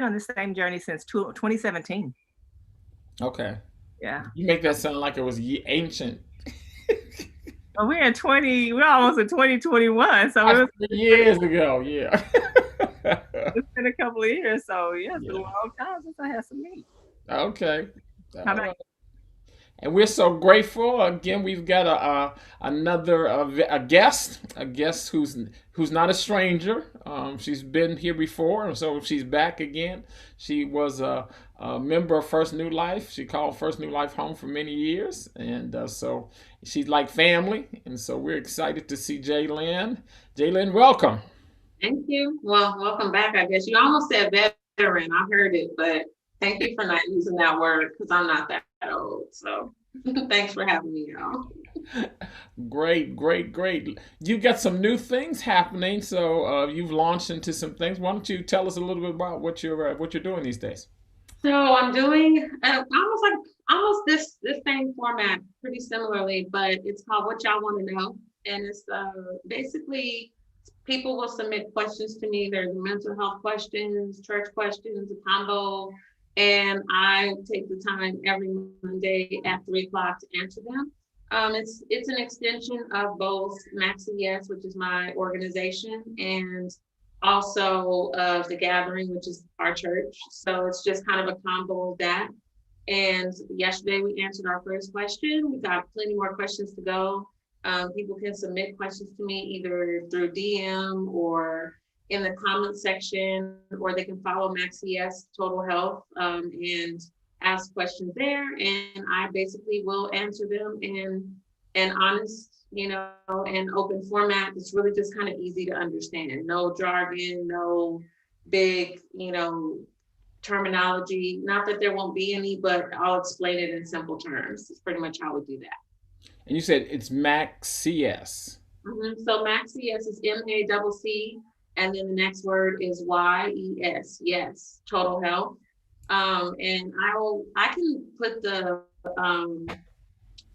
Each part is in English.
on the same journey since 2017. Okay. Yeah. You make that sound like it was ancient. Well, we're almost in 2021. So Like 3 years ago, yeah. it's been a couple of years. So yeah, it's been a Yeah. long time since I had some meat. Okay. How All about right. And we're so grateful. Again, we've got another a guest who's not a stranger. She's been here before, and so she's back again. She was a member of First New Life. She called First New Life home for many years, and so she's like family. And so we're excited to see Jaylyn. Jaylyn, welcome. Thank you. Well, welcome back, I guess. You almost said veteran. I heard it, but thank you for not using that word because I'm not that old. So thanks for having me, y'all. Great, great, great. You got some new things happening, so you've launched into some things. Why don't you tell us a little bit about what you're doing these days? So I'm doing almost this same format pretty similarly, but it's called What Y'all Want to Know. And it's basically people will submit questions to me. There's mental health questions, church questions, a combo. And I take the time every Monday at 3 o'clock to answer them. It's an extension of both Maxi Yes, which is my organization, and also of the Gathering, which is our church. So it's just kind of a combo of that. And yesterday we answered our first question. We got plenty more questions to go. People can submit questions to me either through DM or in the comment section, or they can follow MaxiS Total Health and ask questions there. And I basically will answer them in an honest, and open format. It's really just kind of easy to understand. No jargon, no big, terminology. Not that there won't be any, but I'll explain it in simple terms. It's pretty much how we do that. And you said it's Mac CS. So MaxiS is MACC, and then the next word is YES. Yes, Total Health. And I can put the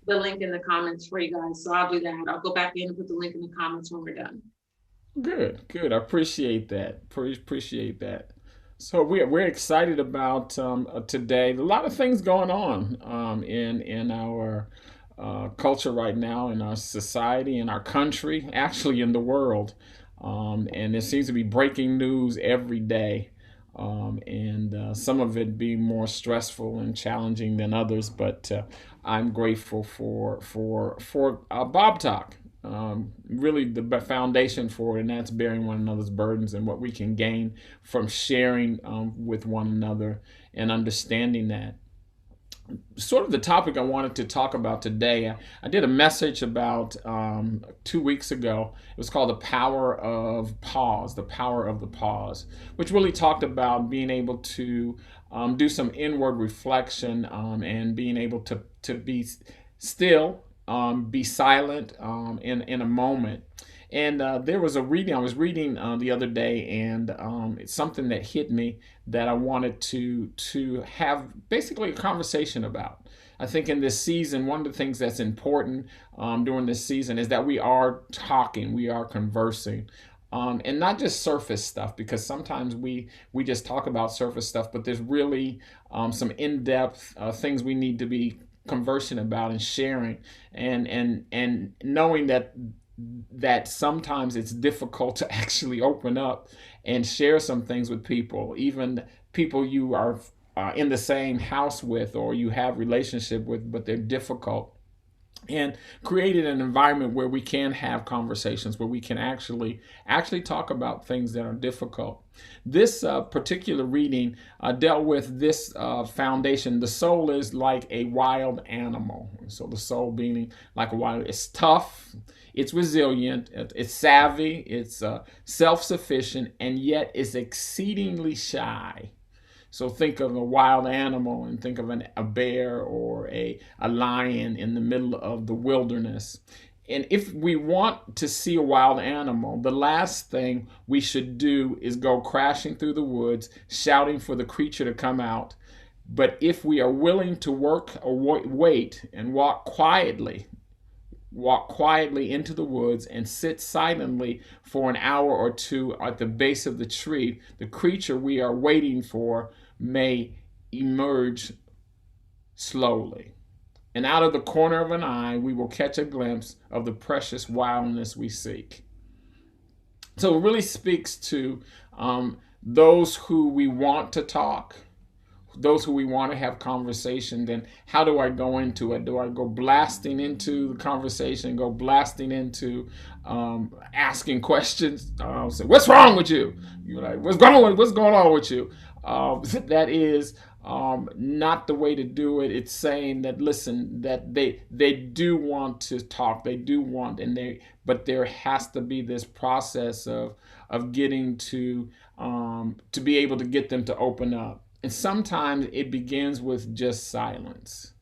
link in the comments for you guys. So I'll do that. I'll go back in and put the link in the comments when we're done. Good, good. I appreciate that. Appreciate that. So we're excited about today. A lot of things going on in our culture right now, in our society, in our country, actually in the world. And there seems to be breaking news every day. And some of it being more stressful and challenging than others, but I'm grateful for Bob Talk. Really, the foundation for it, and that's bearing one another's burdens and what we can gain from sharing with one another and understanding that. Sort of the topic I wanted to talk about today. I did a message about 2 weeks ago. It was called The Power of Pause, The Power of the Pause, which really talked about being able to do some inward reflection and being able to be still, be silent in a moment. And there was a reading I was reading the other day, and it's something that hit me that I wanted to have basically a conversation about. I think in this season, one of the things that's important during this season is that we are talking, we are conversing. And not just surface stuff, because sometimes we just talk about surface stuff, but there's really some in-depth things we need to be conversing about and sharing, and knowing that sometimes it's difficult to actually open up and share some things with people, even people you are in the same house with or you have relationship with, but they're difficult. And created an environment where we can have conversations, where we can actually talk about things that are difficult. This particular reading dealt with this foundation. The soul is like a wild animal. So the soul being like a wild, it's tough, it's resilient, it's savvy, it's self-sufficient, and yet it's exceedingly shy. So think of a wild animal and think of a bear or a lion in the middle of the wilderness. And if we want to see a wild animal, the last thing we should do is go crashing through the woods, shouting for the creature to come out. But if we are willing to work or wait and walk quietly, walk quietly into the woods and sit silently for an hour or two at the base of the tree, the creature we are waiting for may emerge slowly. And out of the corner of an eye, we will catch a glimpse of the precious wildness we seek. So it really speaks to those who we want to talk, those who we want to have conversation. Then how do I go into it? Do I go blasting into the conversation, go blasting into asking questions? Say, what's wrong with you? You're like, what's going on with you? That is not the way to do it. It's saying that, listen, that they do want to talk, they do want, but there has to be this process of getting to be able to get them to open up. And sometimes it begins with just silence,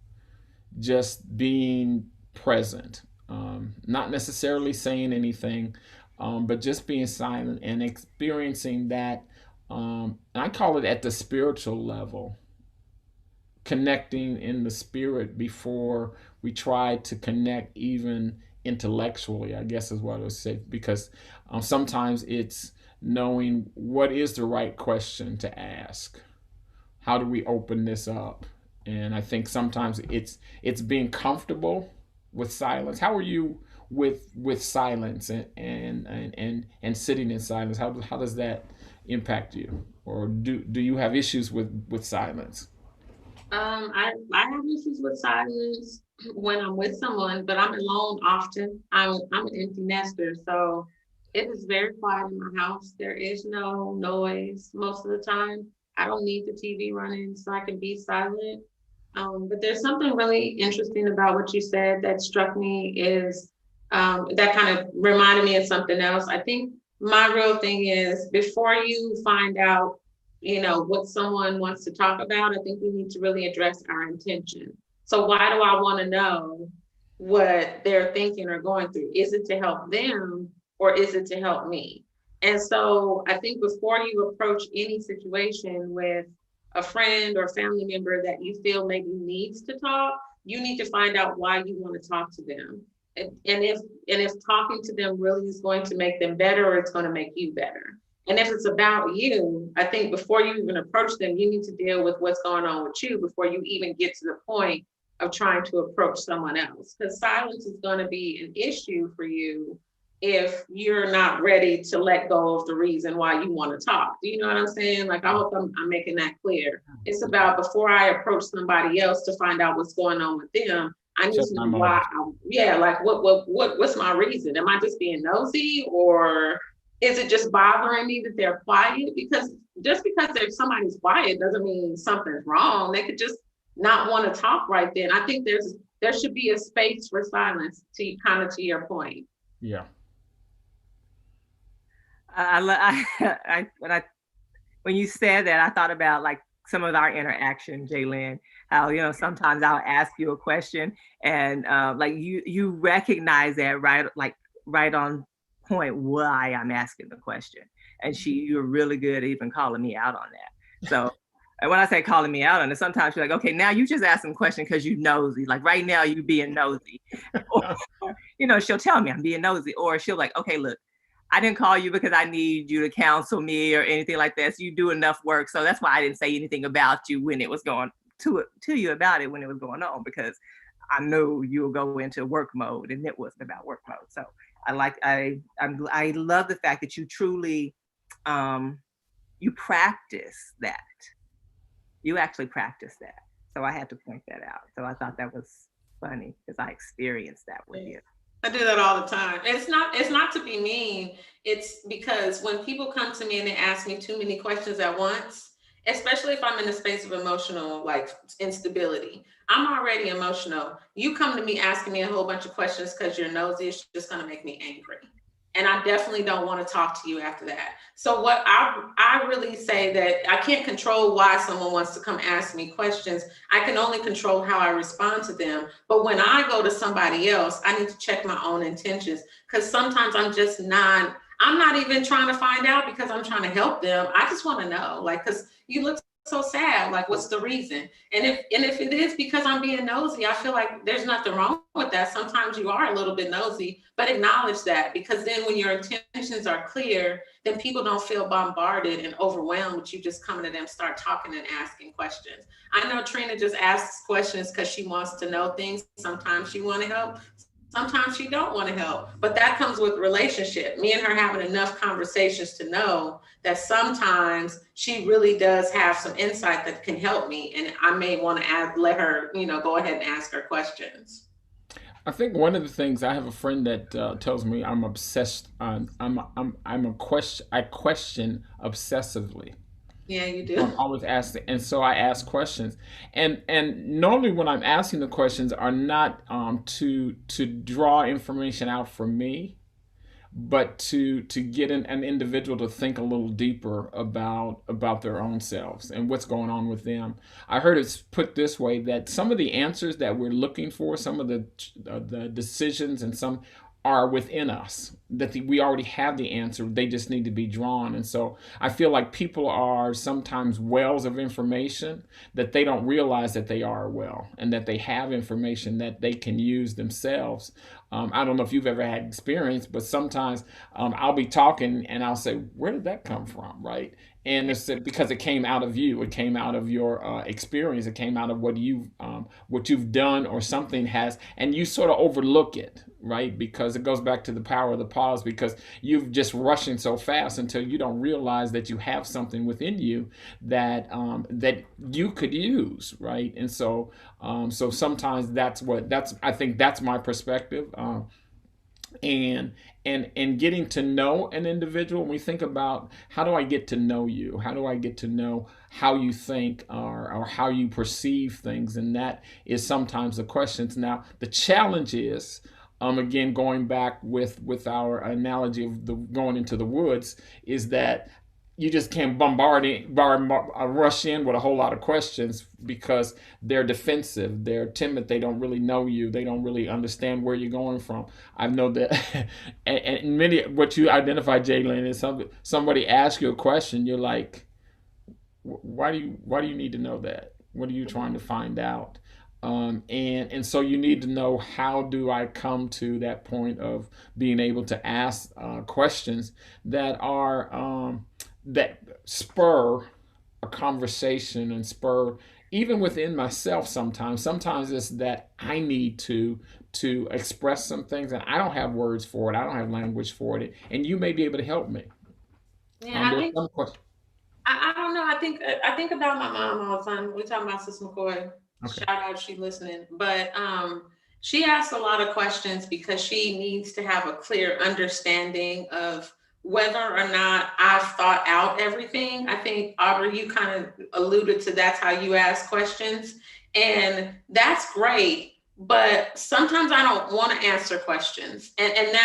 just being present, not necessarily saying anything, but just being silent and experiencing that. And I call it at the spiritual level, connecting in the spirit before we try to connect even intellectually, I guess is what I would say, because sometimes it's knowing what is the right question to ask. How do we open this up? And I think sometimes it's being comfortable with silence. How are you with silence and sitting in silence? How does that impact you? Or do you have issues with silence? I have issues with silence when I'm with someone, but I'm alone often. I'm an empty nester, so it is very quiet in my house. There is no noise most of the time. I don't need the TV running, so I can be silent. But there's something really interesting about what you said that struck me is that kind of reminded me of something else. I think my real thing is before you find out, what someone wants to talk about, I think we need to really address our intention. So why do I want to know what they're thinking or going through? Is it to help them or is it to help me? And so I think before you approach any situation with a friend or family member that you feel maybe needs to talk, you need to find out why you want to talk to them. And if talking to them really is going to make them better or it's going to make you better. And if it's about you, I think before you even approach them, you need to deal with what's going on with you before you even get to the point of trying to approach someone else. Because silence is going to be an issue for you if you're not ready to let go of the reason why you want to talk. Do you know what I'm saying? Like, I hope I'm making that clear. It's about before I approach somebody else to find out what's going on with them, I need Check to my know why. motive. Yeah, like what's my reason? Am I just being nosy, or is it just bothering me that they're quiet? Because just because there's somebody's quiet doesn't mean something's wrong. They could just not want to talk right then. I think there should be a space for silence to kind of to your point. Yeah. When you said that, I thought about like some of our interaction, Jalen. How sometimes I'll ask you a question, and like you recognize that right on point why I'm asking the question, and you're really good at even calling me out on that. So. And when I say calling me out on it, sometimes you're like, okay, now you just ask some question because you nosy. Like right now you being nosy. Or, she'll tell me I'm being nosy. Or she'll like, okay, look, I didn't call you because I need you to counsel me or anything like that. So you do enough work. So that's why I didn't say anything about you when it was going to you about it when it was going on, because I knew you would go into work mode and it wasn't about work mode. So I love the fact that you truly you practice that. You actually practice that. So I had to point that out. So I thought that was funny because I experienced that with you. I do that all the time. It's not to be mean. It's because when people come to me and they ask me too many questions at once, especially if I'm in a space of emotional like instability, I'm already emotional. You come to me asking me a whole bunch of questions because you're nosy, it's just gonna make me angry. And I definitely don't want to talk to you after that. So what I really say that I can't control why someone wants to come ask me questions. I can only control how I respond to them. But when I go to somebody else, I need to check my own intentions, because sometimes I'm not even trying to find out because I'm trying to help them. I just want to know, like, because you look so sad? Like, what's the reason? And if it is because I'm being nosy, I feel like there's nothing wrong with that. Sometimes you are a little bit nosy, but acknowledge that, because then when your intentions are clear, then people don't feel bombarded and overwhelmed with you just coming to them, start talking and asking questions. I know Trina just asks questions because she wants to know things. Sometimes she want to help. Sometimes she don't want to help, but that comes with relationship. Me and her having enough conversations to know that sometimes she really does have some insight that can help me, and I may want to let her, go ahead and ask her questions. I think one of the things, I have a friend that tells me I'm obsessed. I'm a question. I question obsessively. Yeah, you So I'm do. always asking, and so I ask questions, and normally when I'm asking the questions are not to draw information out for me, but to get an individual to think a little deeper about their own selves and what's going on with them. I heard it put this way, that some of the answers that we're looking for, some of the decisions, and some are within us, that we already have the answer, they just need to be drawn. And so I feel like people are sometimes wells of information that they don't realize that they are a well, and that they have information that they can use themselves. I don't know if you've ever had experience, but sometimes I'll be talking and I'll say, "Where did that come from?" Right? And it's because it came out of you. It came out of your experience. It came out of what you've done, or something has, and you sort of overlook it, right? Because it goes back to the power of the pause. Because you've just rushing so fast until you don't realize that you have something within you that you could use, right? And so sometimes that's I think that's my perspective. And and getting to know an individual, when we think about how do I get to know you, how do I get to know how you think, or how you perceive things, and that is sometimes the questions. Now the challenge is, again, going back with our analogy of the going into the woods, is that you just can't rush in with a whole lot of questions, because they're defensive, they're timid, they don't really know you, they don't really understand where you're going from. I know that, and many what you identify, Jalen, is somebody asks you a question, you're like, why do you need to know that? What are you trying to find out? And so you need to know, how do I come to that point of being able to ask questions that are that spur a conversation, and spur even within myself. Sometimes it's that I need to express some things, and I don't have words for it, I don't have language for it, and you may be able to help me. Yeah, I There's think some question. I don't know. I think about my mom all the time. We talking about Sis McCoy. Okay. Shout out, she listening. But she asks a lot of questions because she needs to have a clear understanding of whether or not I've thought out everything. I think, Aubrey, you kind of alluded to that's how you ask questions, and that's great. But sometimes I don't want to answer questions, and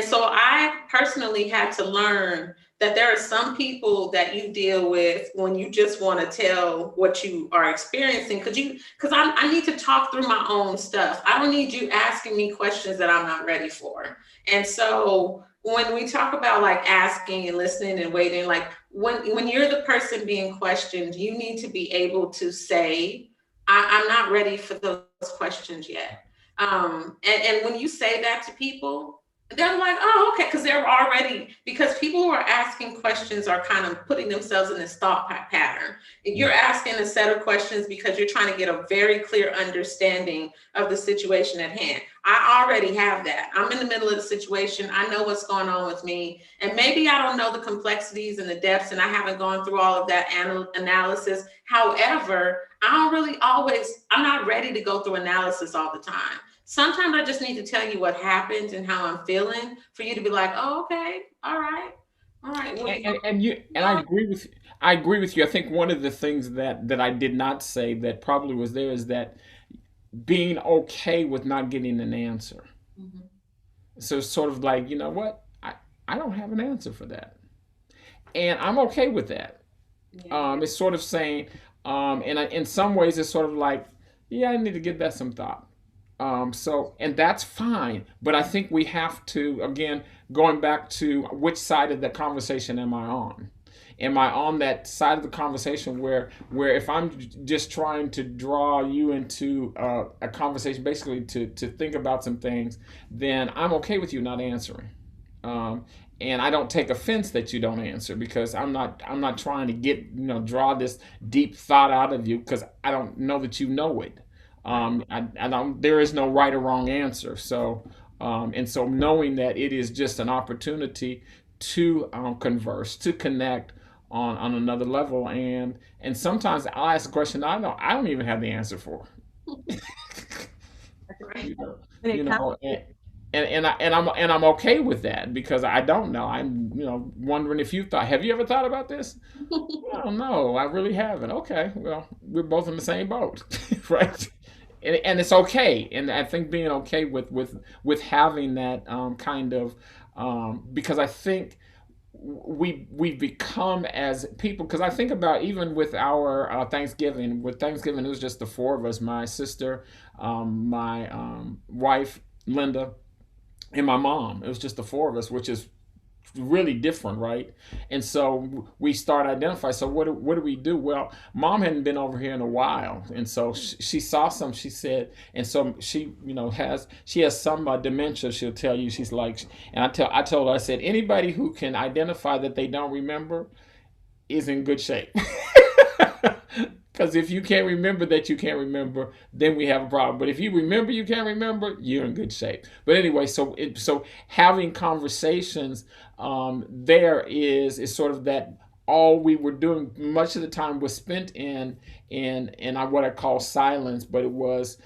so I personally had to learn that there are some people that you deal with when you just want to tell what you are experiencing, because I need to talk through my own stuff. I don't need you asking me questions that I'm not ready for. And so when we talk about like asking and listening and waiting, like when you're the person being questioned, you need to be able to say, I'm not ready for those questions yet. And when you say that to people, they're like, oh, okay, because they're already, because people who are asking questions are kind of putting themselves in this thought pattern. And you're asking a set of questions because you're trying to get a very clear understanding of the situation at hand. I already have that. I'm in the middle of the situation. I know what's going on with me. And maybe I don't know the complexities and the depths, and I haven't gone through all of that analysis. However, I don't really always, I'm not ready to go through analysis all the time. Sometimes I just need to tell you what happened and how I'm feeling for you to be like, oh, okay, all right, all right. Well, And I agree with you. I think one of the things that I did not say, that probably was there, is that being okay with not getting an answer. mhm. So it's sort of like, you know what, I don't have an answer for that, and I'm okay with that. Yeah, It's sort of saying, in some ways, it's sort of like, yeah, I need to give that some thought. And that's fine. But I think we have to, again, going back to which side of the conversation am I on? am I on that side of the conversation where if I'm just trying to draw you into a conversation, basically to think about some things, then I'm okay with you not answering. Um, and I don't take offense that you don't answer, because I'm not trying to get, draw this deep thought out of you, because I don't know that you know it. Right. I don't, there is no right or wrong answer. So and so knowing that it is just an opportunity to converse, to connect on another level, and sometimes I'll ask a question I don't even have the answer for. Right. you know, When you it comes know, to and I'm okay with that, because I don't know. I'm wondering if you thought. Have you ever thought about this? I don't know. I really haven't. Okay, well, we're both in the same boat, right? And it's okay. And I think being okay with having that kind of because I think we've become as people, because I think about even with our Thanksgiving. With Thanksgiving, it was just the four of us: my sister, my wife Linda, and my mom. It was just the four of us, which is really different, right? And so we start identify. So what do we do? Well, mom hadn't been over here in a while, and so she saw some. She said, and so she has some dementia. She'll tell you, she's like, and I told her, I said, anybody who can identify that they don't remember is in good shape. Because if you can't remember that you can't remember, then we have a problem. But if you remember you can't remember, you're in good shape. But anyway, so having conversations there is sort of that. All we were doing much of the time was spent in what I call silence, but it was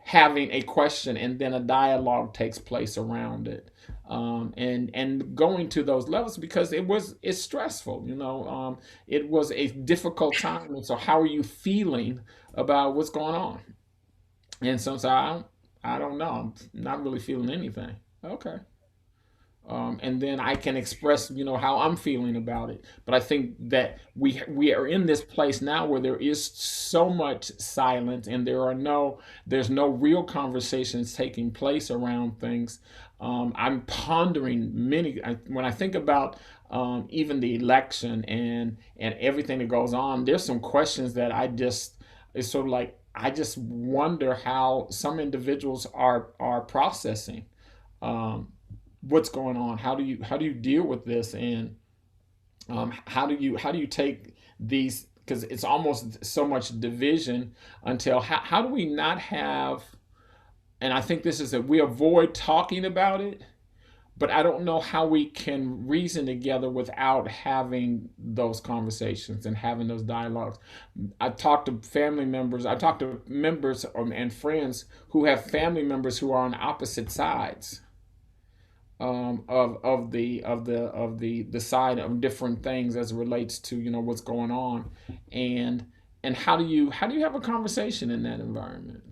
having a question, and then a dialogue takes place around it, and going to those levels, because it's stressful. It was a difficult time, and so how are you feeling about what's going on? And sometimes I don't know. I'm not really feeling anything. Okay. And then I can express, how I'm feeling about it. But I think that we are in this place now where there is so much silence, and there's no real conversations taking place around things. I'm pondering when I think about even the election and everything that goes on. There's some questions that it's sort of like, I just wonder how some individuals are processing. Um, what's going on. How do you deal with this, and how do you take these, because it's almost so much division, until how do we not have, and I think this is that we avoid talking about it, but I don't know how we can reason together without having those conversations and having those dialogues. I talk to members and friends who have family members who are on opposite sides of the side of different things as it relates to what's going on, and how do you have a conversation in that environment?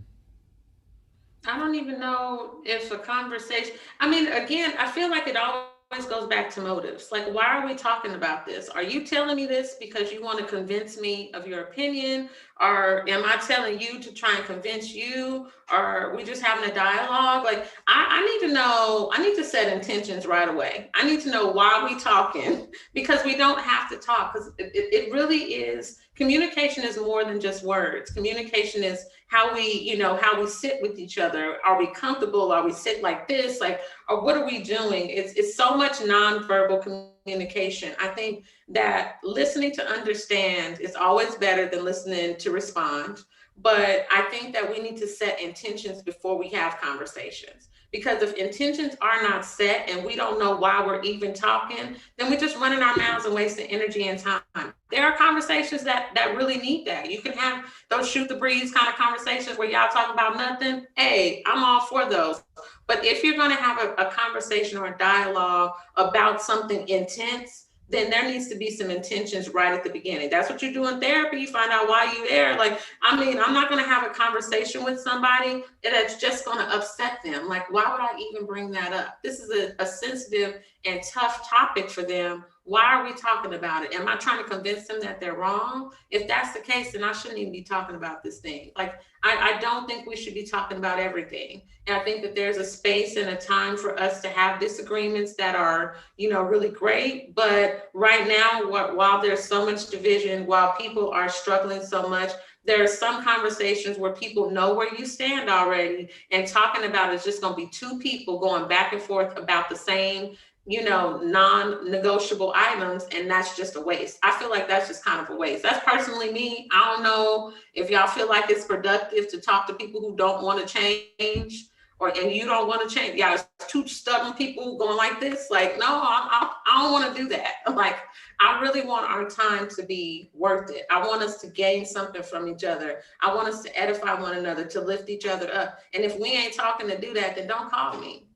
I don't even know if a conversation, I mean, again, I feel like it always goes back to motives. Like, why are we talking about this? Are you telling me this because you want to convince me of your opinion? Or am I telling you to try and convince you? Or are we just having a dialogue? Like, I need to know, I need to set intentions right away. I need to know why we talking because we don't have to talk because it really is. Communication is more than just words. Communication is how we sit with each other. Are we comfortable? Are we sit like this? Like, or what are we doing? It's so much nonverbal communication. I think that listening to understand is always better than listening to respond. But I think that we need to set intentions before we have conversations. Because if intentions are not set and we don't know why we're even talking, then we're just running our mouths and wasting energy and time. There are conversations that really need that. You can have those shoot the breeze kind of conversations where y'all talk about nothing. Hey, I'm all for those. But if you're going to have a conversation or a dialogue about something intense, then there needs to be some intentions right at the beginning. That's what you do in therapy. You find out why you're there. Like, I mean, I'm not going to have a conversation with somebody that's just going to upset them. Like, why would I even bring that up? This is a sensitive and tough topic for them. Why are we talking about it? Am I trying to convince them that they're wrong? If that's the case, then I shouldn't even be talking about this thing. Like, I don't think we should be talking about everything. And I think that there's a space and a time for us to have disagreements that are, really great. But right now, while there's so much division, while people are struggling so much, there are some conversations where people know where you stand already, and talking about it is just going to be two people going back and forth about the same, non-negotiable items, and that's just a waste. I feel like that's just kind of a waste. That's personally me. I don't know if y'all feel like it's productive to talk to people who don't want to change, and you don't want to change. Yeah, it's two stubborn people going like this. Like, no, I don't want to do that. Like, I really want our time to be worth it. I want us to gain something from each other. I want us to edify one another, to lift each other up. And if we ain't talking to do that, then don't call me.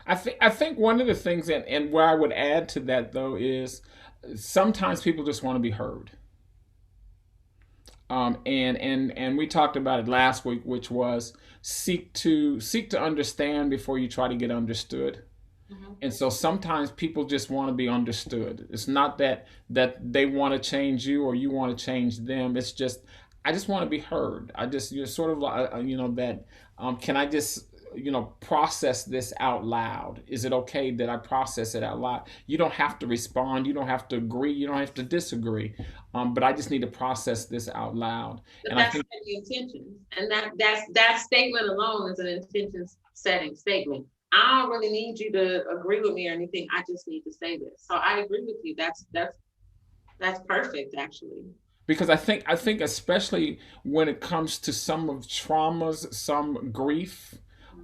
I think one of the things, and where I would add to that though, is sometimes people just want to be heard. And we talked about it last week, which was seek to understand before you try to get understood. Mhm. And so sometimes people just want to be understood. It's not that they want to change you or you want to change them. It's just, I just want to be heard. I just, you're sort of like, that, can I just, process this out loud? Is it okay that I process it out loud? You don't have to respond. You don't have to agree. You don't have to disagree. But I just need to process this out loud. But And I that's think, the intention, and that statement alone is an intention setting statement. I don't really need you to agree with me or anything. I just need to say this. So I agree with you. That's perfect, actually. because I think especially when it comes to some of traumas, some grief,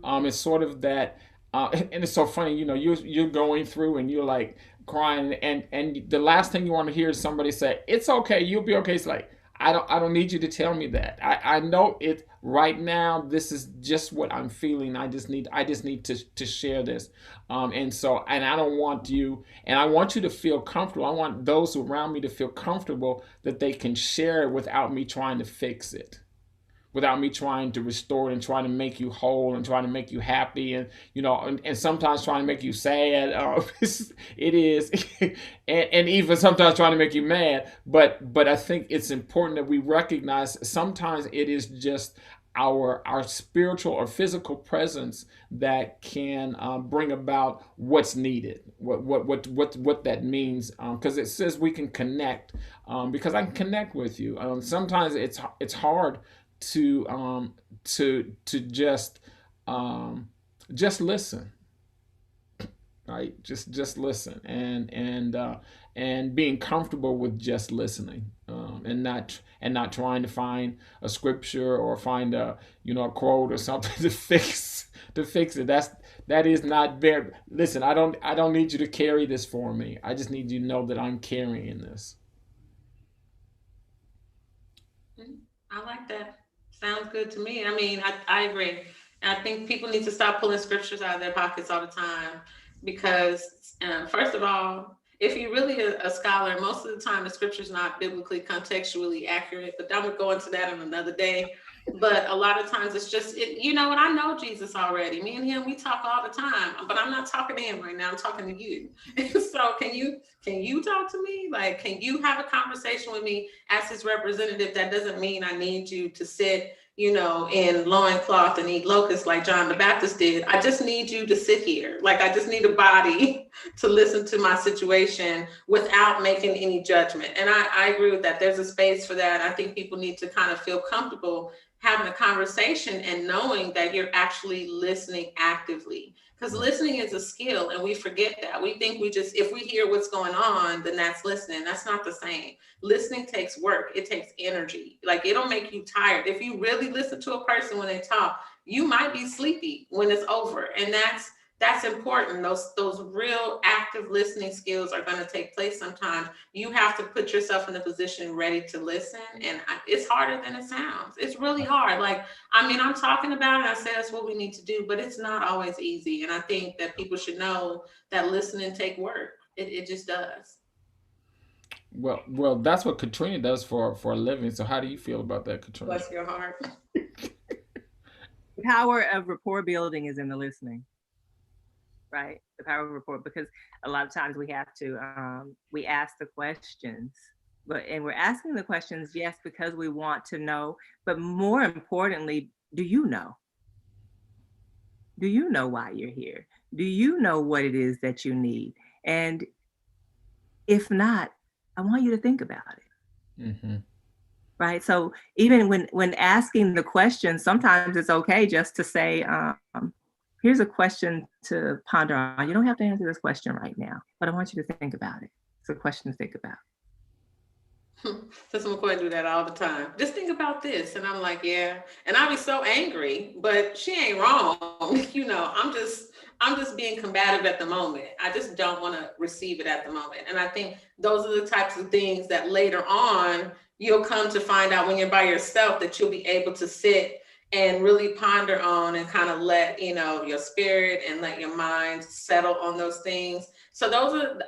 it's sort of that, and it's so funny, you're going through and you're like crying, and the last thing you want to hear is somebody say, "It's okay, you'll be okay." It's like, I don't need you to tell me that. I know it right now. This is just what I'm feeling. I just need to share this, and I don't want you, and I want you to feel comfortable. I want those around me to feel comfortable that they can share it without me trying to fix it, without me trying to restore it and trying to make you whole and trying to make you happy, and sometimes trying to make you sad. It is, and even sometimes trying to make you mad. But I think it's important that we recognize sometimes it is just our spiritual or physical presence that can bring about what's needed, what that means, because it says we can connect, because I can connect with you. Sometimes it's hard to just listen, right? Just listen, and being comfortable with just listening, and not trying to find a scripture or find a quote or something to fix it. That is not very. Listen, I don't need you to carry this for me. I just need you to know that I'm carrying this. Mhm. I like that. Sounds good to me. I mean, I agree. And I think people need to stop pulling scriptures out of their pockets all the time because, first of all, if you're really a scholar, most of the time the scripture's not biblically contextually accurate, but I'm gonna go into that on another day. But a lot of times it's just, you know what? I know Jesus already. Me and him, we talk all the time, but I'm not talking to him right now. I'm talking to you. So can you talk to me? Like, can you have a conversation with me as his representative? That doesn't mean I need you to sit, in loincloth and eat locusts like John the Baptist did. I just need you to sit here. Like, I just need a body to listen to my situation without making any judgment. And I agree with that. There's a space for that. I think people need to kind of feel comfortable having a conversation and knowing that you're actually listening actively. Because Right. listening is a skill, and we forget that. We think if we hear what's going on, then that's listening. That's not the same. Listening takes work, it takes energy. Like, it'll make you tired. If you really listen to a person when they talk, you might be sleepy when it's over. And that's important. Those real active listening skills are going to take place sometimes. You have to put yourself in a position ready to listen, and it's harder than it sounds. It's really hard. Like, I mean, I'm talking about it, I say that's what we need to do, but it's not always easy. And I think that people should know that listening take work. It just does. Well, that's what Katrina does for a living. So how do you feel about that, Katrina? Bless your heart. The power of rapport building is in the listening, right? The power of rapport, because a lot of times we have to we ask the questions, but and we're asking the questions, yes, because we want to know, but more importantly, do you know? Do you know why you're here? Do you know what it is that you need? And if not, I want you to think about it. Hmm. Right. So even when asking the question, sometimes it's okay just to say, here's a question to ponder on. You don't have to answer this question right now, but I want you to think about it. It's a question to think about. Sister McCoy do that all the time. Just think about this. And I'm like, yeah. And I be so angry, but she ain't wrong. I'm just being combative at the moment. I just don't want to receive it at the moment. And I think those are the types of things that later on you'll come to find out when you're by yourself that you'll be able to sit and really ponder on and kind of let, your spirit and let your mind settle on those things. So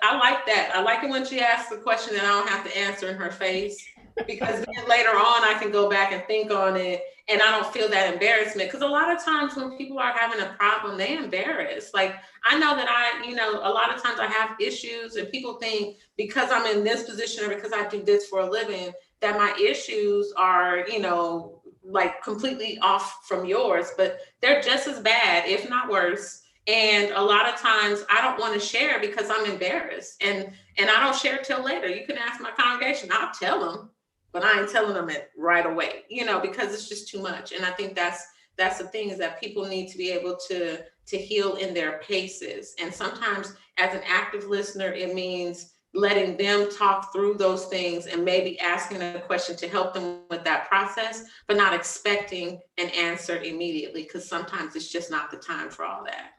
I like that. I like it when she asks a question that I don't have to answer in her face, because then later on I can go back and think on it and I don't feel that embarrassment. Because a lot of times when people are having a problem, they embarrass. Like, I know that a lot of times I have issues and people think because I'm in this position or because I do this for a living, that my issues are, like completely off from yours, but they're just as bad, if not worse. And a lot of times I don't want to share because I'm embarrassed, and I don't share till later. You can ask my congregation, I'll tell them, but I ain't telling them it right away, because it's just too much. And I think that's the thing, is that people need to be able to heal in their paces. And sometimes as an active listener, it means letting them talk through those things and maybe asking a question to help them with that process, but not expecting an answer immediately, because sometimes it's just not the time for all that.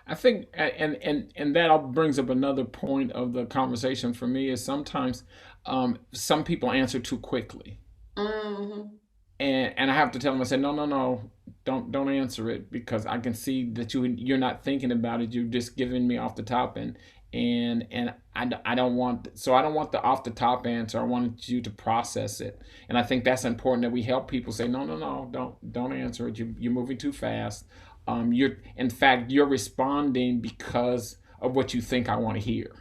I think, and that brings up another point of the conversation for me is sometimes some people answer too quickly, Hmm. and I have to tell them, I say, no, no, no, don't answer it, because I can see that you're not thinking about it. You're just giving me off the top, and I don't want, so I don't want the off the top answer. I wanted you to process it, and I think that's important, that we help people say, no, no, no, don't answer it. You're moving too fast. You're, in fact, you're responding because of what you think I want to hear,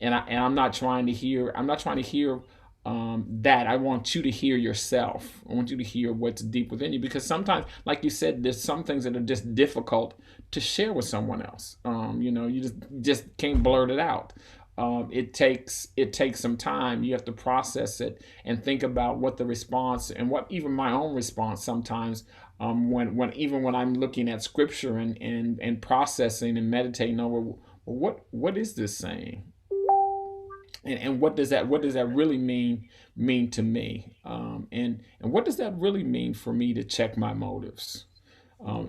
and I'm not trying to hear. I'm not trying to hear that. I want you to hear yourself. I want you to hear what's deep within you, because sometimes, like you said, there's some things that are just difficult to share with someone else. You just can't blurt it out. It takes some time. You have to process it and think about what the response, and what even my own response sometimes, when I'm looking at scripture and processing and meditating over, well, what is this saying, and what does that really mean to me, and what does that really mean for me to check my motives.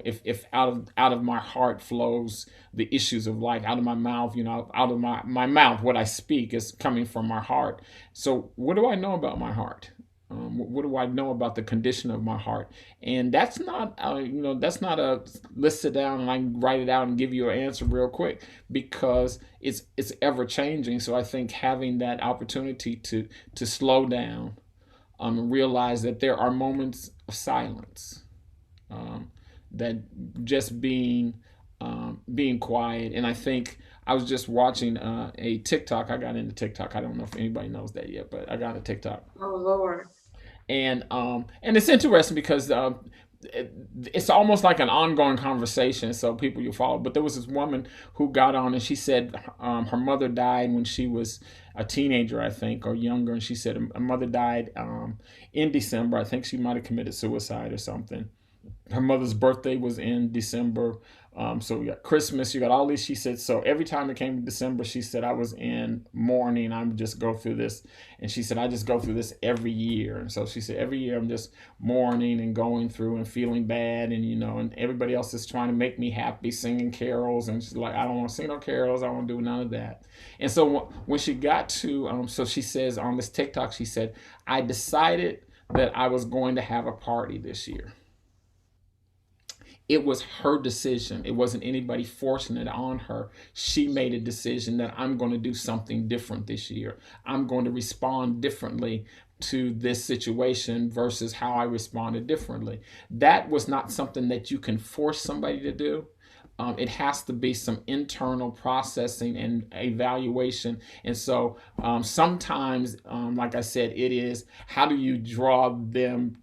If out of my heart flows the issues of life, out of my mouth, out of my mouth, what I speak is coming from my heart. So what do I know about my heart? What do I know about the condition of my heart? And that's not a, let's sit down and I can write it out and give you an answer real quick, because it's ever changing. So I think having that opportunity to slow down, and realize that there are moments of silence, um, that just being quiet. And I think I was just watching a TikTok. I got into TikTok. I don't know if anybody knows that yet, but I got into TikTok, Oh Lord. and it's interesting because it's almost like an ongoing conversation. So people you follow, but there was this woman who got on, and she said her mother died when she was a teenager, I think, or younger, and she said her mother died in December. I think she might have committed suicide or something. Her mother's birthday was in December. So you got Christmas, you got all these. She said, so every time it came to December, she said, I was in mourning. I would just go through this. And she said, I just go through this every year. And so she said, every year I'm just mourning and going through and feeling bad. And everybody else is trying to make me happy, singing carols. And she's like, I don't want to sing no carols. I don't want to do none of that. And so when she got to, so she says on this TikTok, she said, I decided that I was going to have a party this year. It was her decision. It wasn't anybody forcing it on her. She made a decision that I'm going to do something different this year. I'm going to respond differently to this situation versus how I responded differently. That was not something that you can force somebody to do. It has to be some internal processing and evaluation. And so sometimes, like I said, it is how do you draw them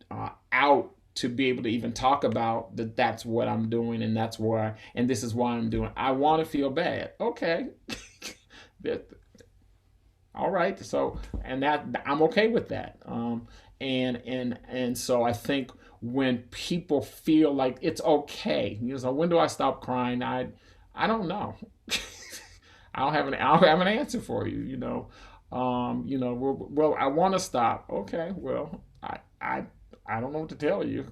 out to be able to even talk about that that's what I'm doing and that's why and this is why I'm doing. I want to feel bad. Okay. that, all right. So and that I'm okay with that. And so I think when people feel like it's okay, you know, when do I stop crying? I don't know. I don't have an answer for you. Well, I want to stop. Okay, well, I don't know what to tell you.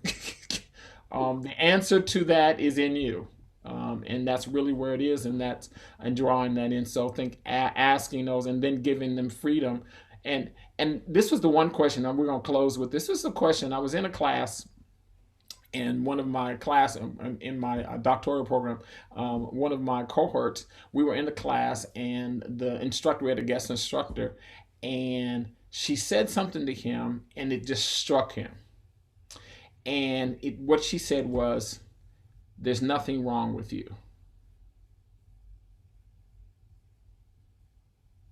The answer to that is in you. And that's really where it is, and that's and drawing that in. So I think asking those and then giving them freedom, and and this was the one question, and we're gonna close with this. This is a question. I was in a class in one of my class in my doctoral program, one of my cohorts, we were in the class and the instructor, we had a guest instructor, and she said something to him and it just struck him. And what she said was, "There's nothing wrong with you."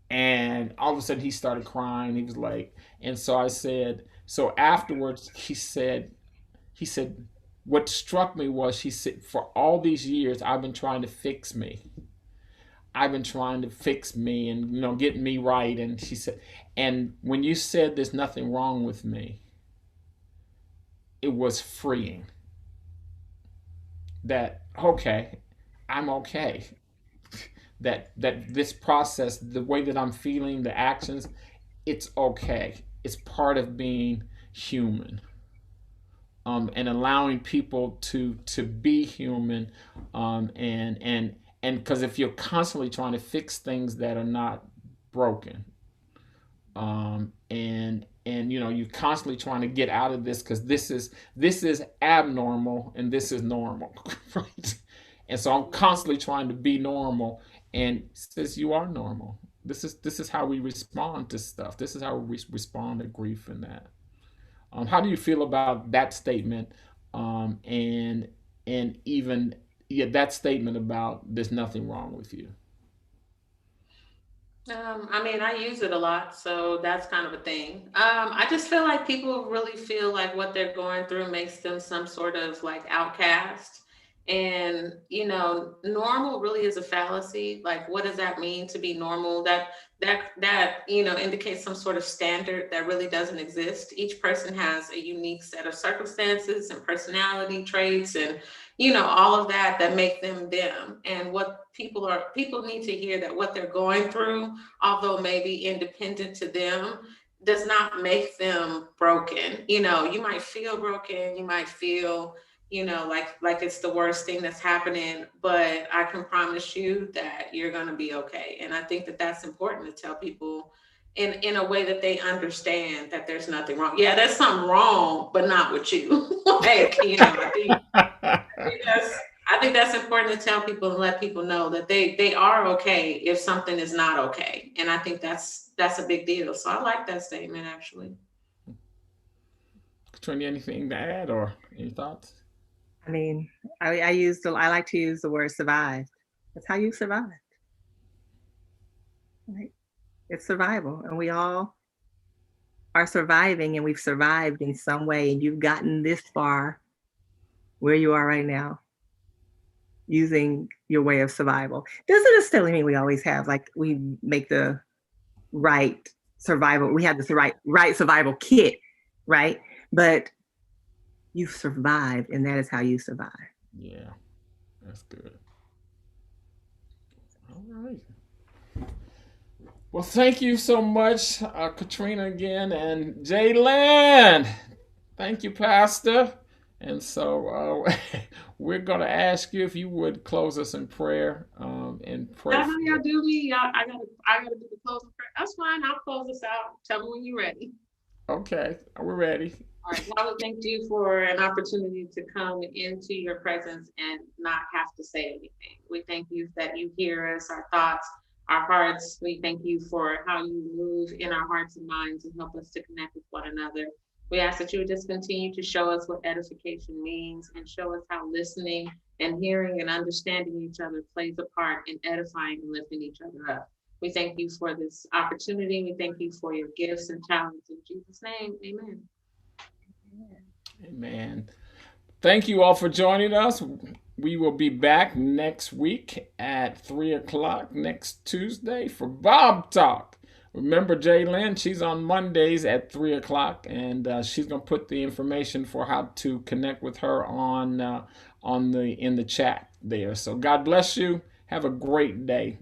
And all of a sudden he started crying. He was like, and so I said, so afterwards he said, what struck me was he said, for all these years, I've been trying to fix me. I've been trying to fix me and, get me right. And she said, and when you said there's nothing wrong with me, it was freeing. That, okay, I'm okay. That this process, the way that I'm feeling, the actions, it's okay. It's part of being human. And allowing people to be human, and because if you're constantly trying to fix things that are not broken, and you're constantly trying to get out of this because this is abnormal and this is normal, right? And so I'm constantly trying to be normal, and says you are normal. This is how we respond to stuff. This is how we respond to grief and that. How do you feel about that statement? And even yeah, that statement about there's nothing wrong with you. I mean, I use it a lot, so that's kind of a thing. I just feel like people really feel like what they're going through makes them some sort of like outcast. And, normal really is a fallacy. Like, what does that mean to be normal? That indicates some sort of standard that really doesn't exist. Each person has a unique set of circumstances and personality traits and all of that make them them. And what people need to hear that what they're going through, although maybe independent to them, does not make them broken. You might feel broken, you might feel, like it's the worst thing that's happening, but I can promise you that you're going to be okay. And I think that that's important to tell people in a way that they understand that there's nothing wrong. Yeah, there's something wrong, but not with you. Like, I think that's important to tell people and let people know that they are okay if something is not okay. And I think that's a big deal. So I like that statement actually. Katrina, anything to add or any thoughts? I mean, I like to use the word survive. That's how you survive, right? It's survival, and we all are surviving, and we've survived in some way, and you've gotten this far where you are right now using your way of survival. Doesn't necessarily mean we always have like we make the right survival. We have the right survival kit, right? But you've survived, and that is how you survive. Yeah, that's good. All right. Well, thank you so much, Katrina, again, and Jaylen. Thank you, Pastor. And so we're going to ask you if you would close us in prayer and pray That's how for. y'all do me. I gotta do the closing prayer. That's fine. I'll close this out. Tell me when you're ready. Okay, we're ready. All right. Father, thank you for an opportunity to come into your presence and not have to say anything. We thank you that you hear us, our thoughts, our hearts. We thank you for how you move in our hearts and minds and help us to connect with one another. We ask that you would just continue to show us what edification means and show us how listening and hearing and understanding each other plays a part in edifying and lifting each other up. We thank you for this opportunity. We thank you for your gifts and talents. In Jesus' name, amen. Amen. Thank you all for joining us. We will be back next week at 3 o'clock next Tuesday for Bob Talk. Remember, Jay she's on Mondays at 3 o'clock, and she's going to put the information for how to connect with her on the in the chat there. So God bless you. Have a great day.